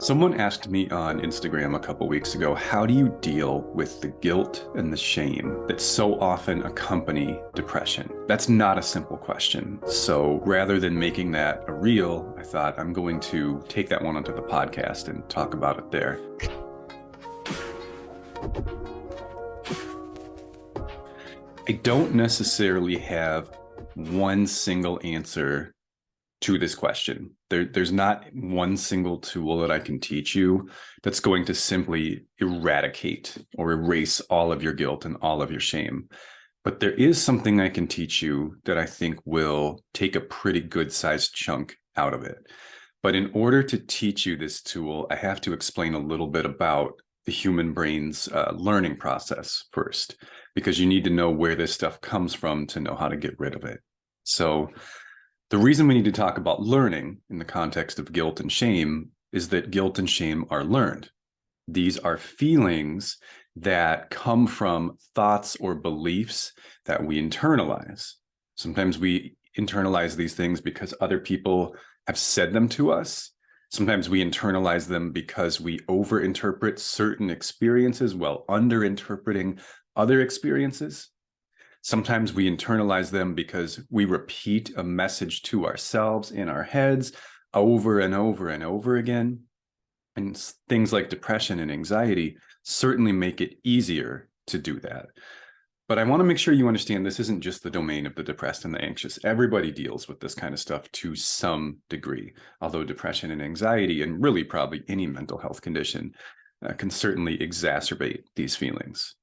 Someone asked me on Instagram a couple weeks ago, how do you deal with the guilt and the shame that so often accompany depression? That's not a simple question. So rather than making that a reel, I thought I'm going to take that one onto the podcast and talk about it there. I don't necessarily have one single answer to this question. There's not one single tool that I can teach you that's going to simply eradicate or erase all of your guilt and all of your shame. But there is something I can teach you that I think will take a pretty good sized chunk out of it. But in order to teach you this tool, I have to explain a little bit about the human brain's learning process first, because you need to know where this stuff comes from to know how to get rid of it. So the reason we need to talk about learning in the context of guilt and shame is that guilt and shame are learned. These are feelings that come from thoughts or beliefs that we internalize. Sometimes we internalize these things because other people have said them to us. Sometimes we internalize them because we overinterpret certain experiences while underinterpreting other experiences. Sometimes we internalize them because we repeat a message to ourselves in our heads over and over and over again. And things like depression and anxiety certainly make it easier to do that. But I want to make sure you understand this isn't just the domain of the depressed and the anxious. Everybody deals with this kind of stuff to some degree, although depression and anxiety, and really probably any mental health condition, can certainly exacerbate these feelings.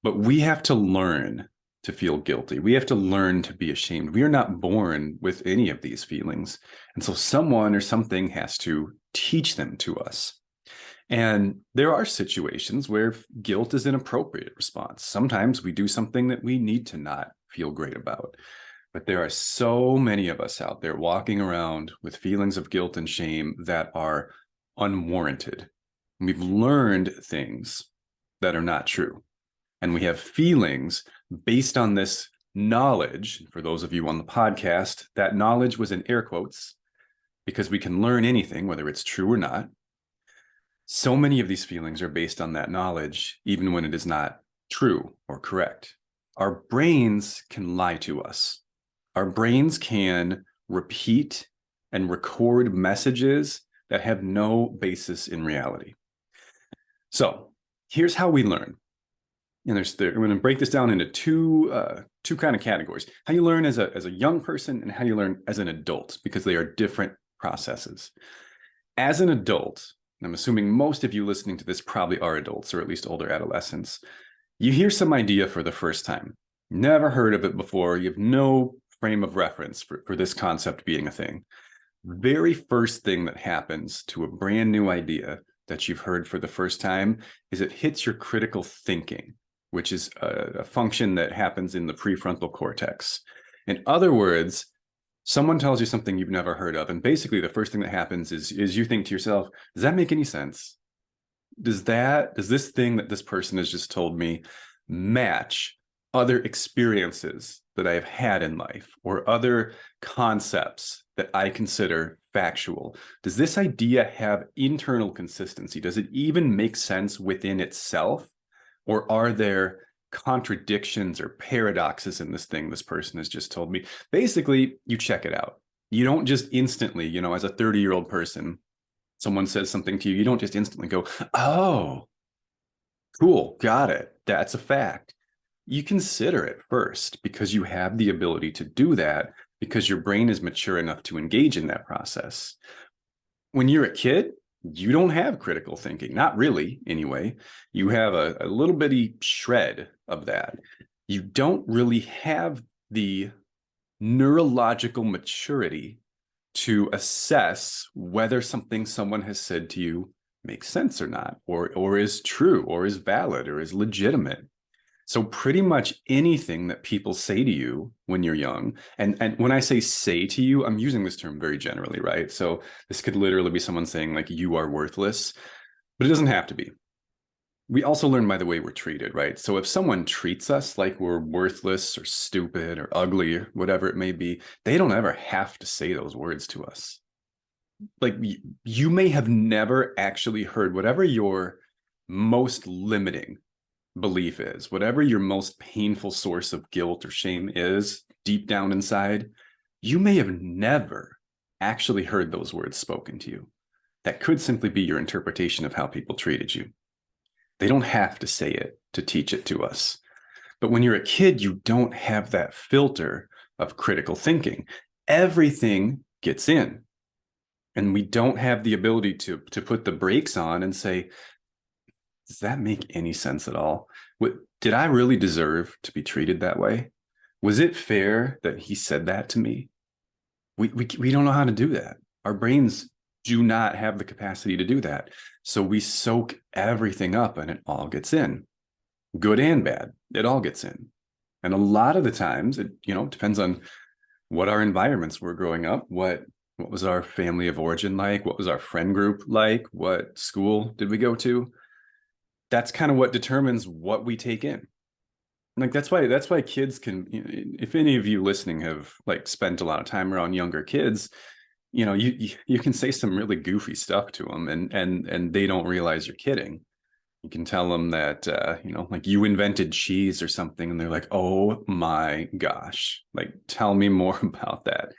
But we have to learn to feel guilty. We have to learn to be ashamed. We are not born with any of these feelings. And so someone or something has to teach them to us. And there are situations where guilt is an appropriate response. Sometimes we do something that we need to not feel great about. But there are so many of us out there walking around with feelings of guilt and shame that are unwarranted. We've learned things that are not true. And we have feelings based on this knowledge. For those of you on the podcast, that knowledge was in air quotes because we can learn anything, whether it's true or not. So many of these feelings are based on that knowledge, even when it is not true or correct. Our brains can lie to us. Our brains can repeat and record messages that have no basis in reality. So here's how we learn. And we're going to break this down into two kind of categories: how you learn as a young person and how you learn as an adult, because they are different processes. As an adult, and I'm assuming most of you listening to this probably are adults or at least older adolescents, you hear some idea for the first time. Never heard of it before. You have no frame of reference for this concept being a thing. Very first thing that happens to a brand new idea that you've heard for the first time is it hits your critical thinking, which is a function that happens in the prefrontal cortex. In other words, someone tells you something you've never heard of, and basically the first thing that happens is you think to yourself, does that make any sense? Does this thing that this person has just told me match other experiences that I have had in life or other concepts that I consider factual? Does this idea have internal consistency? Does it even make sense within itself? Or are there contradictions or paradoxes in this thing this person has just told me? Basically, you check it out. You don't just instantly, as a 30-year-old person, someone says something to you, you don't just instantly go, oh, cool, got it. That's a fact. You consider it first because you have the ability to do that because your brain is mature enough to engage in that process. When you're a kid, you don't have critical thinking, not really anyway. You have a little bitty shred of that. You don't really have the neurological maturity to assess whether something someone has said to you makes sense or not, or is true, or is valid, or is legitimate. So pretty much anything that people say to you when you're young, and when I say to you, I'm using this term very generally, right? So this could literally be someone saying like, you are worthless, but it doesn't have to be. We also learn by the way we're treated, right? So if someone treats us like we're worthless or stupid or ugly or whatever it may be, they don't ever have to say those words to us. like you may have never actually heard whatever your most limiting belief is, whatever your most painful source of guilt or shame is deep down inside, you may have never actually heard those words spoken to you. That could simply be your interpretation of how people treated you. They don't have to say it to teach it to us. But when you're a kid, you don't have that filter of critical thinking. Everything gets in. And we don't have the ability to put the brakes on and say, does that make any sense at all? Did I really deserve to be treated that way? Was it fair that he said that to me? We don't know how to do that. Our brains do not have the capacity to do that. So we soak everything up and it all gets in, good and bad. It all gets in. And a lot of the times, it depends on what our environments were growing up, what was our family of origin like, what was our friend group like, what school did we go to. That's kind of what determines what we take in. Like that's why kids can, if any of you listening have like spent a lot of time around younger kids, you can say some really goofy stuff to them, and they don't realize you're kidding. You can tell them that like you invented cheese or something, and they're like, oh my gosh, like tell me more about that.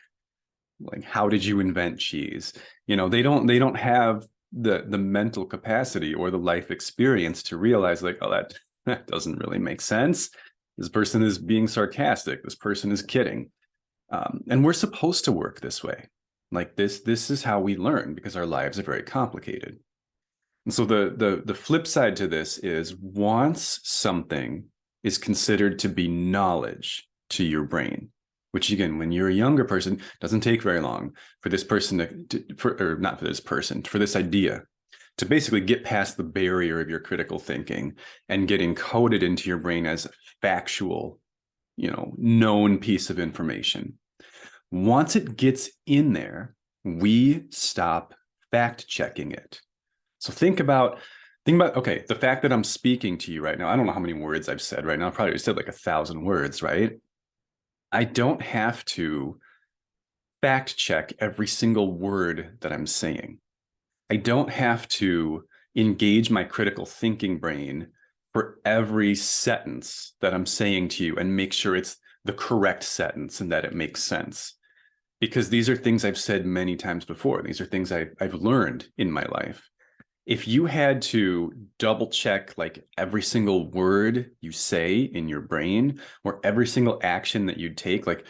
Like, how did you invent cheese? They don't have the mental capacity or the life experience to realize like, oh, that doesn't really make sense. This person is being sarcastic. This person is kidding. And we're supposed to work this way. Like this is how we learn, because our lives are very complicated. And so the flip side to this is, once something is considered to be knowledge to your brain, which again, when you're a younger person, doesn't take very long for this person or not for this person, for this idea to basically get past the barrier of your critical thinking and get encoded into your brain as factual, known piece of information. Once it gets in there, we stop fact checking it. So think about, okay, the fact that I'm speaking to you right now, I don't know how many words I've said right now. I probably said like 1,000 words, right? I don't have to fact check every single word that I'm saying. I don't have to engage my critical thinking brain for every sentence that I'm saying to you and make sure it's the correct sentence and that it makes sense. Because these are things I've said many times before. These are things I've learned in my life. If you had to double check like every single word you say in your brain, or every single action that you'd take, like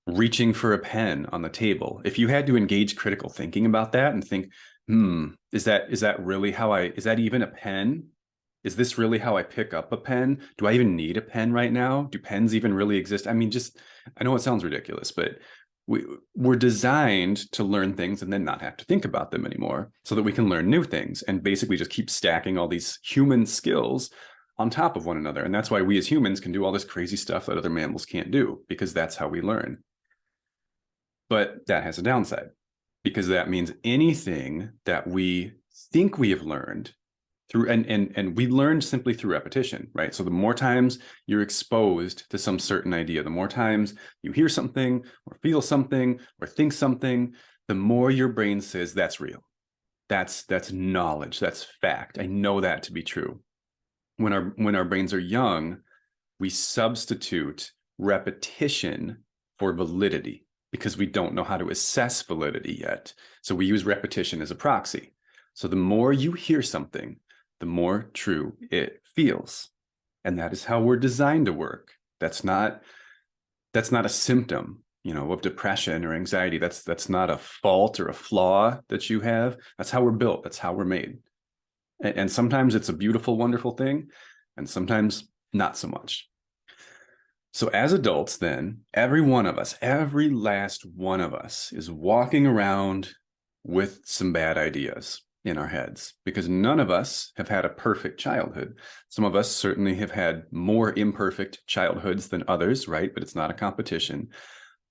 reaching for a pen on the table, if you had to engage critical thinking about that and think, is that really how is that even a pen? Is this really how I pick up a pen? Do I even need a pen right now? Do pens even really exist? I mean, I know it sounds ridiculous, but we're designed to learn things and then not have to think about them anymore, so that we can learn new things and basically just keep stacking all these human skills on top of one another. And that's why we as humans can do all this crazy stuff that other mammals can't do, because that's how we learn. But that has a downside, because that means anything that we think we have learned through, and we learn simply through repetition, right? So the more times you're exposed to some certain idea, the more times you hear something or feel something or think something, the more your brain says that's real. That's knowledge. That's fact. I know that to be true. When our brains are young, we substitute repetition for validity, because we don't know how to assess validity yet. So we use repetition as a proxy. So the more you hear something, the more true it feels. And that is how we're designed to work. That's not a symptom, of depression or anxiety. That's not a fault or a flaw that you have. That's how we're built. That's how we're made. And sometimes it's a beautiful, wonderful thing, and sometimes not so much. So as adults, then, every one of us, every last one of us, is walking around with some bad ideas in our heads, because none of us have had a perfect childhood. Some of us certainly have had more imperfect childhoods than others, right? But it's not a competition.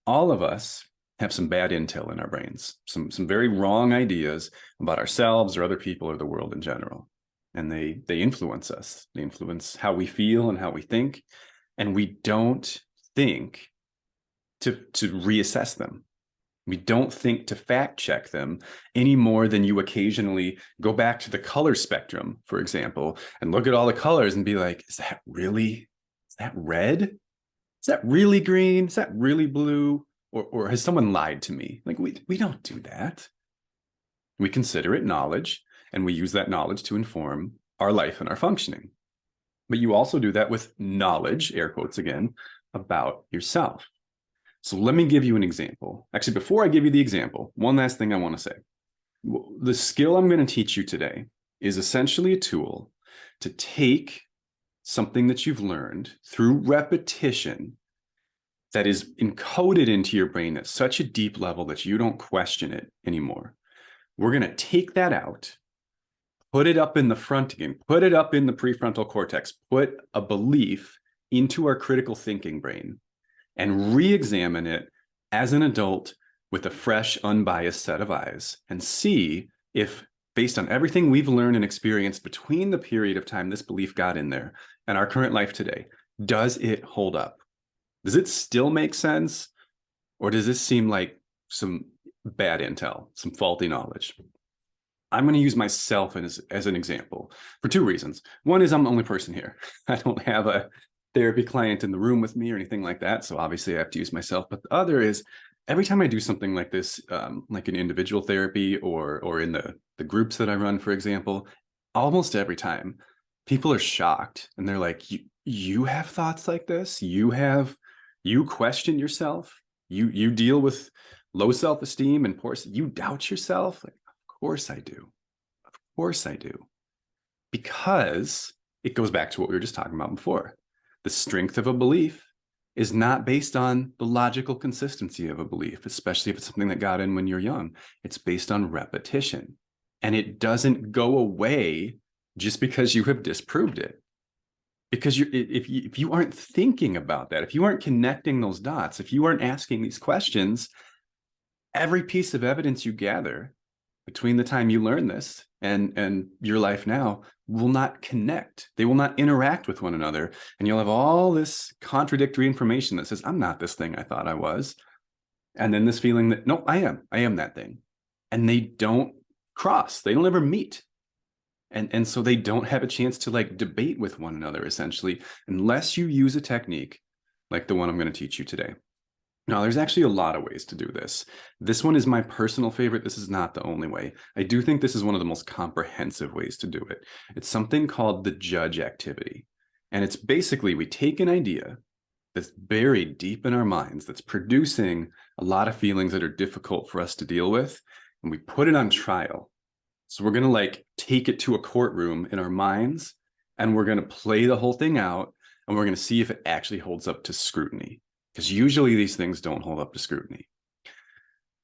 All of us have some bad intel in our brains, some very wrong ideas about ourselves or other people or the world in general. And they influence us. They influence how we feel and how we think. And we don't think to reassess them. We don't think to fact check them any more than you occasionally go back to the color spectrum, for example, and look at all the colors and be like, is that red? Is that really green? Is that really blue? Or has someone lied to me? Like, we don't do that. We consider it knowledge, and we use that knowledge to inform our life and our functioning. But you also do that with knowledge, air quotes again, about yourself. So let me give you an example. Actually, before I give you the example, one last thing I want to say. The skill I'm going to teach you today is essentially a tool to take something that you've learned through repetition that is encoded into your brain at such a deep level that you don't question it anymore. We're going to take that out, put it up in the front again, put it up in the prefrontal cortex, put a belief into our critical thinking brain, and re-examine it as an adult with a fresh, unbiased set of eyes, and see if, based on everything we've learned and experienced between the period of time this belief got in there and our current life today, does it hold up? Does it still make sense? Or does this seem like some bad intel, some faulty knowledge? I'm going to use myself as an example for two reasons. One is I'm the only person here. I don't have a therapy client in the room with me or anything like that. So obviously I have to use myself. But the other is every time I do something like this, like an individual therapy or in the groups that I run, for example, almost every time people are shocked and they're like, you have thoughts like this? You question yourself? You deal with low self-esteem and poor, you doubt yourself? Like, of course I do. Of course I do. Because it goes back to what we were just talking about before. The strength of a belief is not based on the logical consistency of a belief, especially if it's something that got in when you're young. It's based on repetition. And it doesn't go away just because you have disproved it. Because if you aren't thinking about that, if you aren't connecting those dots, if you aren't asking these questions, every piece of evidence you gather between the time you learn this and your life now will not connect. They will not interact with one another. And you'll have all this contradictory information that says, I'm not this thing I thought I was. And then this feeling that, no, I am that thing. And they don't cross. They don't ever meet. And so they don't have a chance to like debate with one another, essentially, unless you use a technique like the one I'm going to teach you today. Now, there's actually a lot of ways to do this. This one is my personal favorite. This is not the only way. I do think this is one of the most comprehensive ways to do it. It's something called the judge activity. And it's basically we take an idea that's buried deep in our minds, that's producing a lot of feelings that are difficult for us to deal with, and we put it on trial. So we're going to like take it to a courtroom in our minds, and we're going to play the whole thing out, and we're going to see if it actually holds up to scrutiny. Because usually these things don't hold up to scrutiny.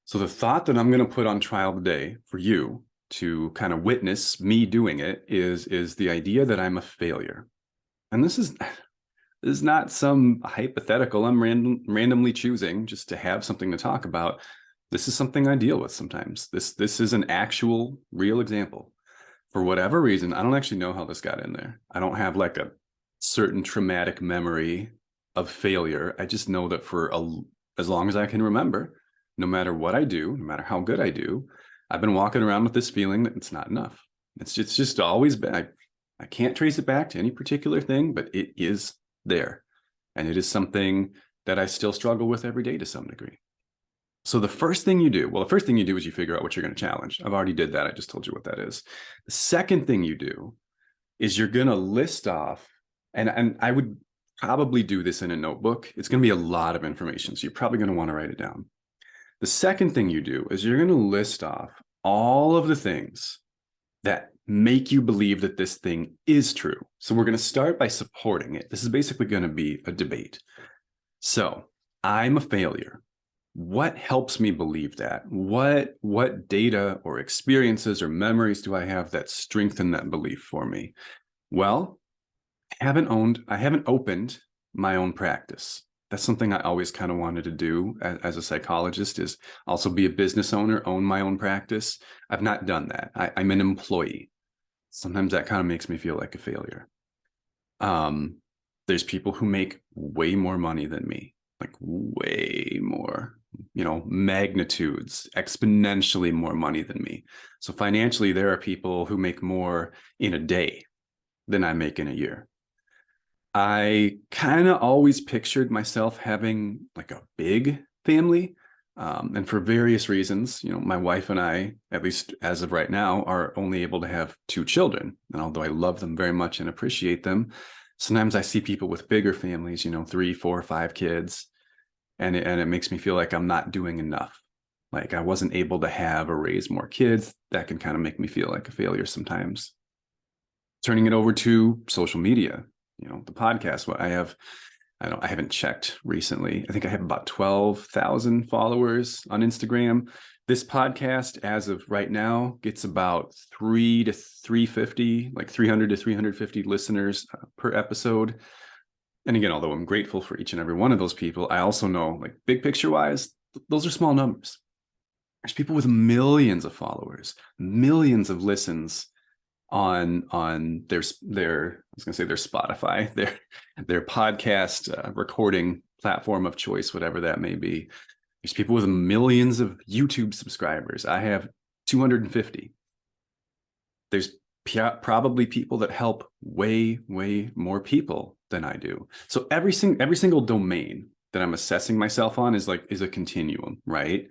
So the thought that I'm going to put on trial today for you to kind of witness me doing it is the idea that I'm a failure. And this is not some hypothetical I'm randomly choosing just to have something to talk about. This is something I deal with sometimes. This is an actual real example. For whatever reason, I don't actually know how this got in there. I don't have like a certain traumatic memory of failure. I just know that as long as I can remember, no matter what I do, no matter how good I do, I've been walking around with this feeling that it's not enough. It's just always been, I can't trace it back to any particular thing, but it is there. And it is something that I still struggle with every day to some degree. So the first thing you do is you figure out what you're going to challenge. I've already did that. I just told you what that is. The second thing you do is you're going to list off, and I would probably do this in a notebook. It's going to be a lot of information, so you're probably going to want to write it down. The second thing you do is you're going to list off all of the things that make you believe that this thing is true. So we're going to start by supporting it. This is basically going to be a debate. So I'm a failure. What helps me believe that? What data or experiences or memories do I have that strengthen that belief for me? Well, I haven't opened my own practice. That's something I always kind of wanted to do as a psychologist, is also be a business owner, own my own practice. I've not done that. I'm an employee. Sometimes that kind of makes me feel like a failure. There's people who make way more money than me, like way more. magnitudes, exponentially more money than me. So financially, there are people who make more in a day than I make in a year. I kind of always pictured myself having like a big family. And for various reasons, my wife and I, at least as of right now, are only able to have 2 children. And although I love them very much and appreciate them, sometimes I see people with bigger families, 3, 4, 5 kids, and it makes me feel like I'm not doing enough. Like I wasn't able to have or raise more kids. That can kind of make me feel like a failure sometimes. Turning it over to social media, the podcast. What I haven't checked recently. I think I have about 12,000 followers on Instagram. This podcast, as of right now, gets about 3 to 350, like 300 to 350 listeners per episode. And again, although I'm grateful for each and every one of those people, I also know, like, big picture wise, those are small numbers. There's people with millions of followers, millions of listens on their I was going to say their Spotify, their podcast recording platform of choice, whatever that may be. There's people with millions of YouTube subscribers. I have 250. There's probably people that help way more people than I do. So every single domain that I'm assessing myself on is a continuum, right?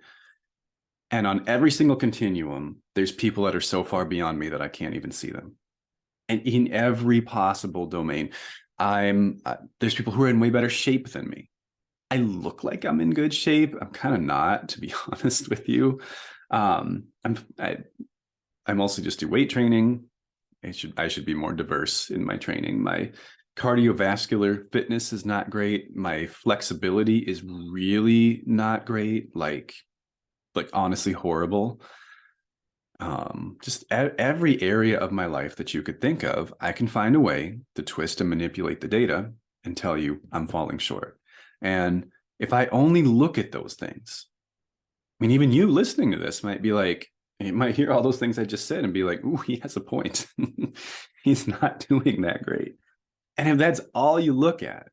And on every single continuum, there's people that are so far beyond me that I can't even see them. And in every possible domain, there's people who are in way better shape than me. I look like I'm in good shape. I'm kind of not, to be honest with you. I mostly just do weight training. I should be more diverse in my training. My cardiovascular fitness is not great. My flexibility is really not great. Like honestly horrible. Just every area of my life that you could think of, I can find a way to twist and manipulate the data and tell you I'm falling short. And if I only look at those things, I mean, even you listening to this might be like, you might hear all those things I just said and be like, ooh, he has a point. He's not doing that great. And if that's all you look at,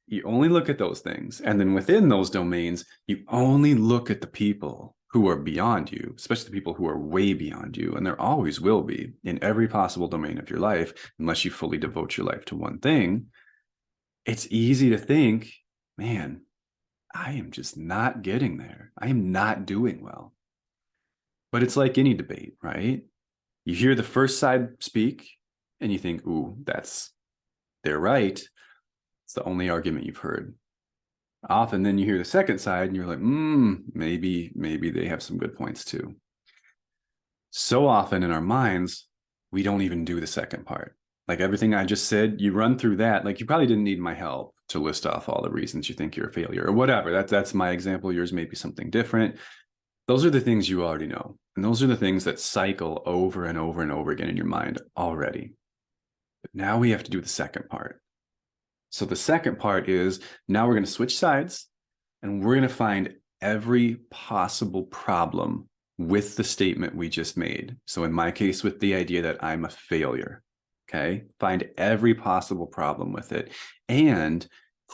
you only look at those things. And then within those domains, you only look at the people who are beyond you, especially the people who are way beyond you. And there always will be in every possible domain of your life, unless you fully devote your life to one thing. It's easy to think, man, I am just not getting there. I am not doing well. But it's like any debate, right? You hear the first side speak and you think, ooh, they're right. It's the only argument you've heard. Often then you hear the second side and you're like, maybe they have some good points too. So often in our minds, we don't even do the second part. Like everything I just said, you run through that. Like you probably didn't need my help to list off all the reasons you think you're a failure or whatever. That's my example. Yours may be something different. Those are the things you already know. And those are the things that cycle over and over and over again in your mind already. But now we have to do the second part. So the second part is now we're going to switch sides and we're going to find every possible problem with the statement we just made. So in my case, with the idea that I'm a failure, okay? Find every possible problem with it and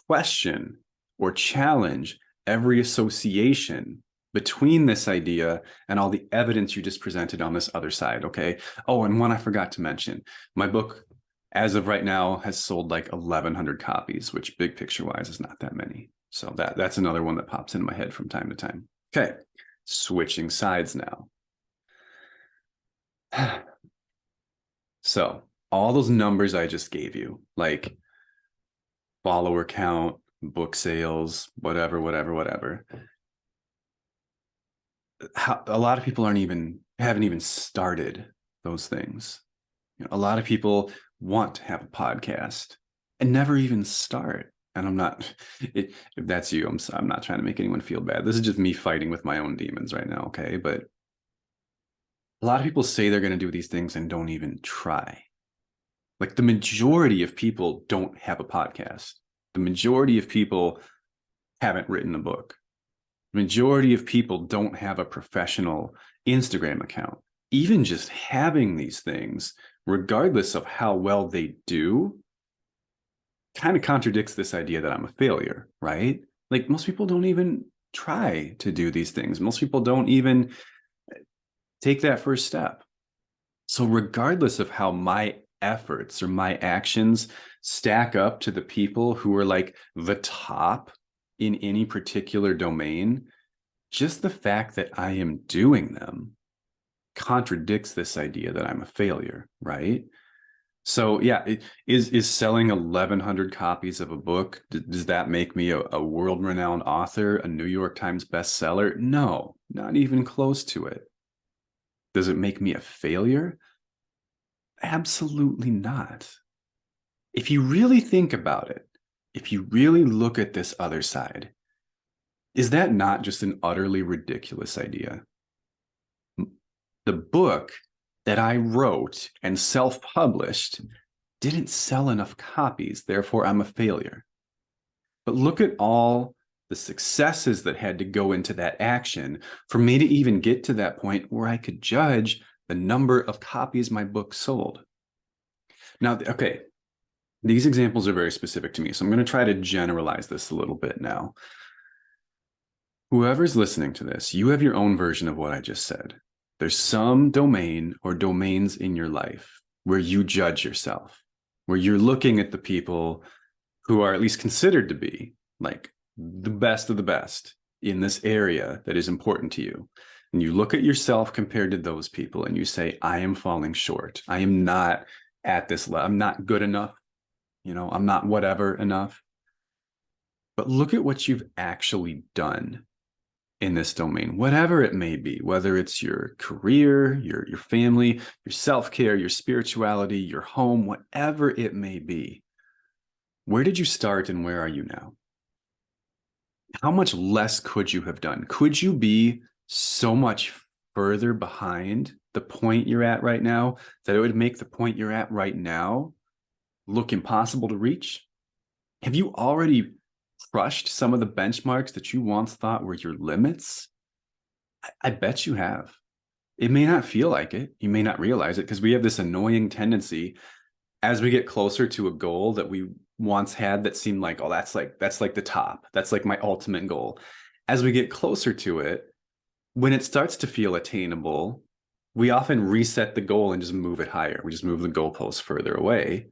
question or challenge every association between this idea and all the evidence you just presented on this other side, okay? Oh, and one I forgot to mention, my book, as of right now, has sold like 1,100 copies, which big picture wise is not that many. So that's another one that pops into my head from time to time. Okay, switching sides now. So all those numbers I just gave you, like follower count, book sales, whatever. A lot of people haven't even started those things. A lot of people want to have a podcast and never even start. And I'm not, if that's you, I'm not trying to make anyone feel bad. This is just me fighting with my own demons right now. Okay. But a lot of people say they're going to do these things and don't even try. Like the majority of people don't have a podcast. The majority of people haven't written a book. The majority of people don't have a professional Instagram account. Even just having these things, regardless of how well they do, kind of contradicts this idea that I'm a failure, right? Like most people don't even try to do these things. Most people don't even take that first step. So regardless of how my efforts or my actions stack up to the people who are like the top in any particular domain, just the fact that I am doing them contradicts this idea that I'm a failure, right? So yeah, is selling 1,100 copies of a book, does that make me a world-renowned author, a New York Times bestseller? No, not even close to it. Does it make me a failure? Absolutely not. If you really think about it, if you really look at this other side, is that not just an utterly ridiculous idea? The book that I wrote and self-published didn't sell enough copies, therefore I'm a failure. But look at all the successes that had to go into that action for me to even get to that point where I could judge the number of copies my book sold. Now, okay, these examples are very specific to me, so I'm going to try to generalize this a little bit now. Whoever's listening to this, you have your own version of what I just said. There's some domain or domains in your life where you judge yourself, where you're looking at the people who are at least considered to be like the best of the best in this area that is important to you. And you look at yourself compared to those people and you say, I am falling short. I am not at this level. I'm not good enough. I'm not whatever enough. But look at what you've actually done in this domain, whatever it may be, whether it's your career, your family, your self-care, your spirituality, your home, whatever it may be. Where did you start and where are you now? How much less could you have done? Could you be so much further behind the point you're at right now that it would make the point you're at right now look impossible to reach? Have you already crushed some of the benchmarks that you once thought were your limits? I bet you have. It may not feel like it. You may not realize it because we have this annoying tendency as we get closer to a goal that we once had that seemed like, oh, that's like the top. That's like my ultimate goal. As we get closer to it, when it starts to feel attainable, we often reset the goal and just move it higher. We just move the goalpost further away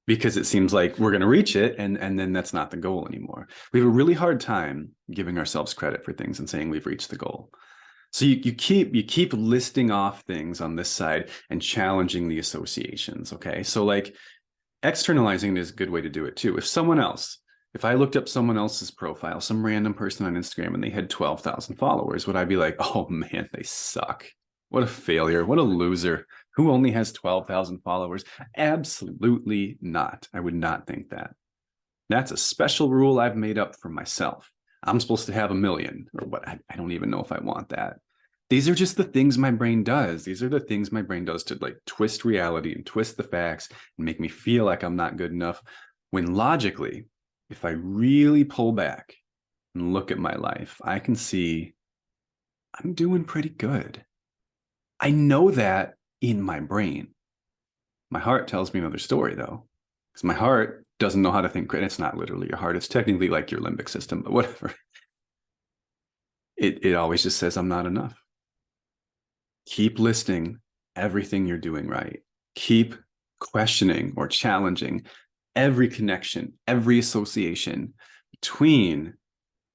because it seems like we're going to reach it, and then that's not the goal anymore. We have a really hard time giving ourselves credit for things and saying we've reached the goal. So you keep listing off things on this side and challenging the associations, okay? So like externalizing is a good way to do it too. If I looked up someone else's profile, some random person on Instagram, and they had 12,000 followers, would I be like, oh man, they suck. What a failure. What a loser. Who only has 12,000 followers? Absolutely not. I would not think that. That's a special rule I've made up for myself. I'm supposed to have 1 million or what? I don't even know if I want that. These are just the things my brain does. These are the things my brain does to like twist reality and twist the facts and make me feel like I'm not good enough. When logically, if I really pull back and look at my life, I can see I'm doing pretty good. I know that in my brain. My heart tells me another story though, because my heart doesn't know how to think. It's not literally your heart. It's technically like your limbic system, but whatever. It always just says I'm not enough. Keep listing everything you're doing right. Keep questioning or challenging every connection, every association between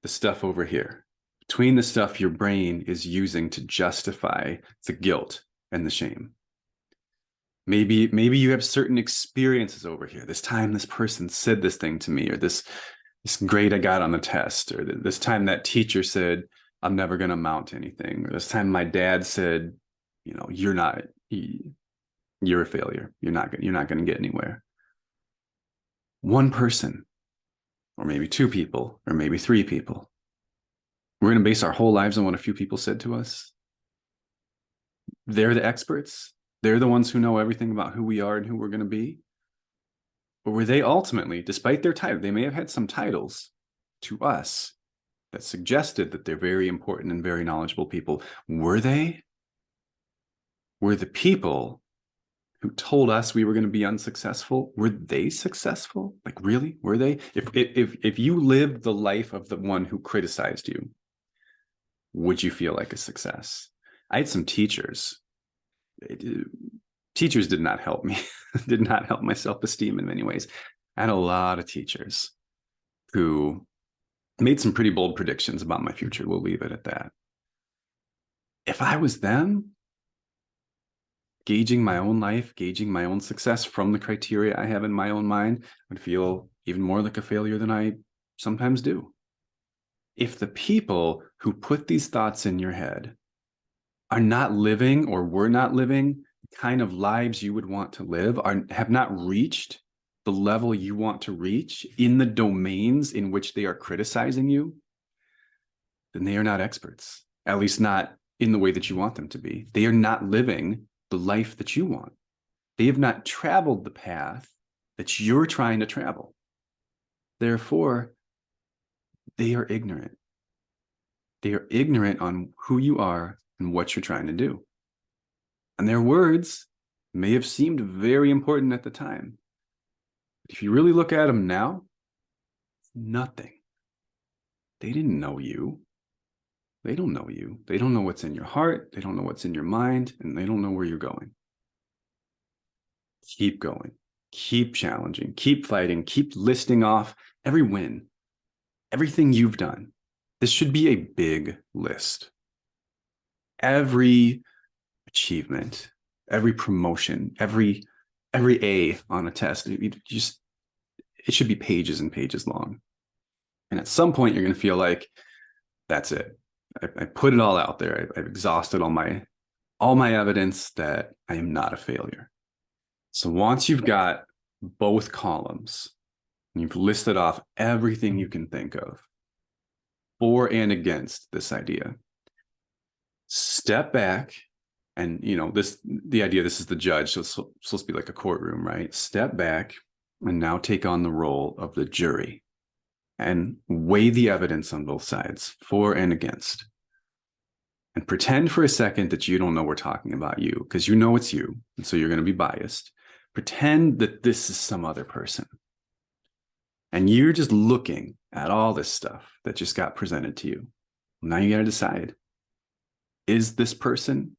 the stuff over here, between the stuff your brain is using to justify the guilt and the shame. Maybe you have certain experiences over here. This time this person said this thing to me, or this grade I got on the test, or this time that teacher said I'm never going to amount to anything, or this time my dad said, you're a failure. You're not going to get anywhere. One person, or maybe 2 people, or maybe 3 people. We're going to base our whole lives on what a few people said to us. They're the experts. They're the ones who know everything about who we are and who we're going to be. Or were they ultimately, despite their title, they may have had some titles to us that suggested that they're very important and very knowledgeable people. Were they? Were the people who told us we were going to be unsuccessful, were they successful? Like, really? Were they? If you lived the life of the one who criticized you, would you feel like a success? I had some teachers. Teachers did not help me, did not help my self-esteem in many ways. I had a lot of teachers who made some pretty bold predictions about my future. We'll leave it at that. If I was them, gauging my own life, gauging my own success from the criteria I have in my own mind, would feel even more like a failure than I sometimes do. If the people who put these thoughts in your head are not living, or were not living, the kind of lives you would want to live, have not reached the level you want to reach in the domains in which they are criticizing you, then they are not experts, at least not in the way that you want them to be. They are not living the life that you want. They have not traveled the path that you're trying to travel. Therefore, they are ignorant. They are ignorant on who you are and what you're trying to do. And their words may have seemed very important at the time. But if you really look at them now, nothing. They didn't know you. They don't know you. They don't know what's in your heart. They don't know what's in your mind, and they don't know where you're going. Keep going. Keep challenging. Keep fighting. Keep listing off every win, everything you've done. This should be a big list. Every achievement, every promotion, every A on a test, it should be pages and pages long. And at some point, you're going to feel like, that's it. I put it all out there. I've exhausted all my evidence that I am not a failure. So once you've got both columns, and you've listed off everything you can think of for and against this idea, step back. And the idea, this is the judge, so it's supposed to be like a courtroom, right? Step back and now take on the role of the jury and weigh the evidence on both sides, for and against. And pretend for a second that you don't know we're talking about you, because you know it's you, and so you're going to be biased. Pretend that this is some other person. And you're just looking at all this stuff that just got presented to you. Now you got to decide, is this person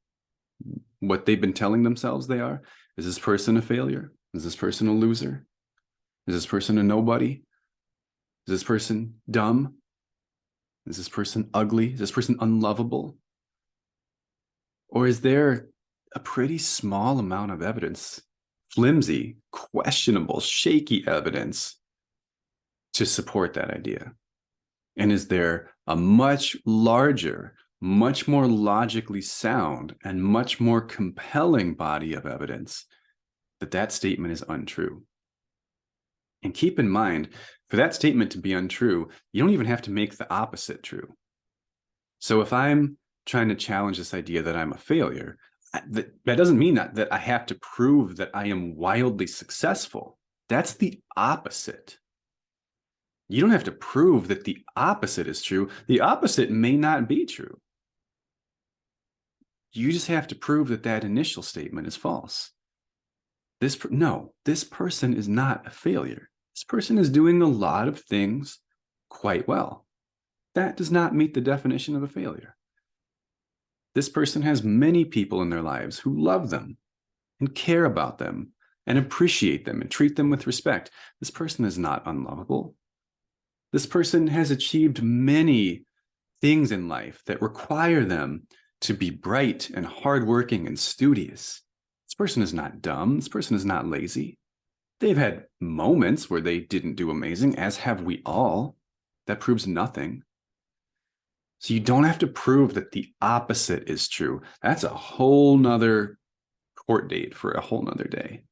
what they've been telling themselves they are? Is this person a failure? Is this person a loser? Is this person a nobody? Is this person dumb? Is this person ugly? Is this person unlovable? Or is there a pretty small amount of evidence, flimsy, questionable, shaky evidence to support that idea? And is there a much larger, much more logically sound, and much more compelling body of evidence that that statement is untrue? And keep in mind, for that statement to be untrue, you don't even have to make the opposite true. So if I'm trying to challenge this idea that I'm a failure, that doesn't mean that I have to prove that I am wildly successful. That's the opposite. You don't have to prove that the opposite is true. The opposite may not be true. You just have to prove that that initial statement is false. This person is not a failure. This person is doing a lot of things quite well. That does not meet the definition of a failure. This person has many people in their lives who love them and care about them and appreciate them and treat them with respect. This person is not unlovable. This person has achieved many things in life that require them to be bright and hardworking and studious. This person is not dumb. This person is not lazy. They've had moments where they didn't do amazing, as have we all. That proves nothing. So you don't have to prove that the opposite is true. That's a whole nother court date for a whole nother day.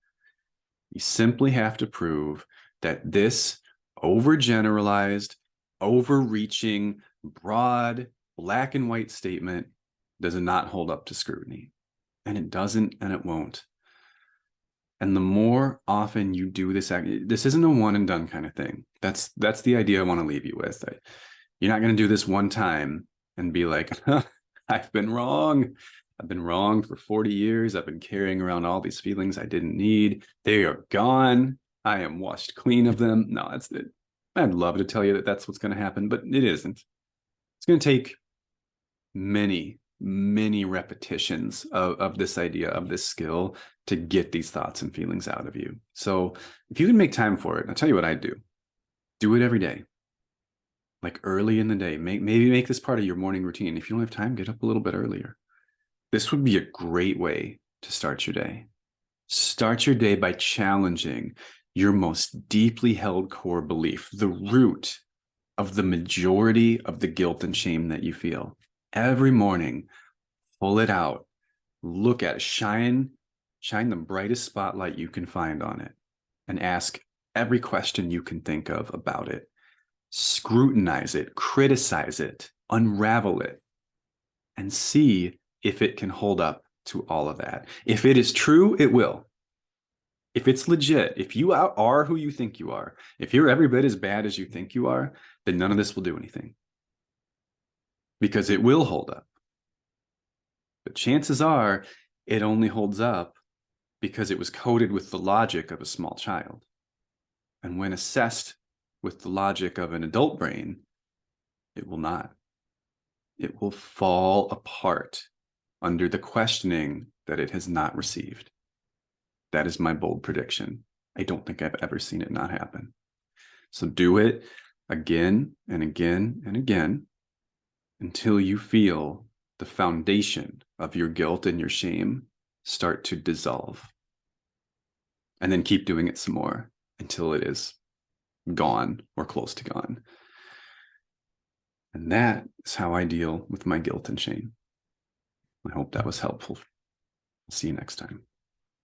You simply have to prove that this overgeneralized, overreaching, broad, black and white statement does not hold up to scrutiny. And it doesn't, and it won't. And the more often you do this, this isn't a one and done kind of thing. That's the idea I want to leave you with. You're not going to do this one time and be like, I've been wrong. I've been wrong for 40 years. I've been carrying around all these feelings I didn't need. They are gone. I am washed clean of them. No, that's it. I'd love to tell you that that's what's going to happen, but it isn't. It's going to take many, many repetitions of this idea, of this skill, to get these thoughts and feelings out of you. So if you can make time for it, I'll tell you what I do. Do it every day. Like early in the day. Maybe make this part of your morning routine. If you don't have time, get up a little bit earlier. This would be a great way to start your day. Start your day by challenging your most deeply held core belief, the root of the majority of the guilt and shame that you feel. Every morning, pull it out, look at it, shine the brightest spotlight you can find on it, and ask every question you can think of about it. Scrutinize it, criticize it, unravel it, and see if it can hold up to all of that. If it is true, it will. If it's legit, if you are who you think you are, if you're every bit as bad as you think you are, then none of this will do anything. Because it will hold up. But chances are it only holds up because it was coded with the logic of a small child. And when assessed with the logic of an adult brain, it will not. It will fall apart under the questioning that it has not received. That is my bold prediction. I don't think I've ever seen it not happen. So do it again and again and again until you feel the foundation of your guilt and your shame start to dissolve. And then keep doing it some more until it is gone or close to gone. And that is how I deal with my guilt and shame. I hope that was helpful. See you next time.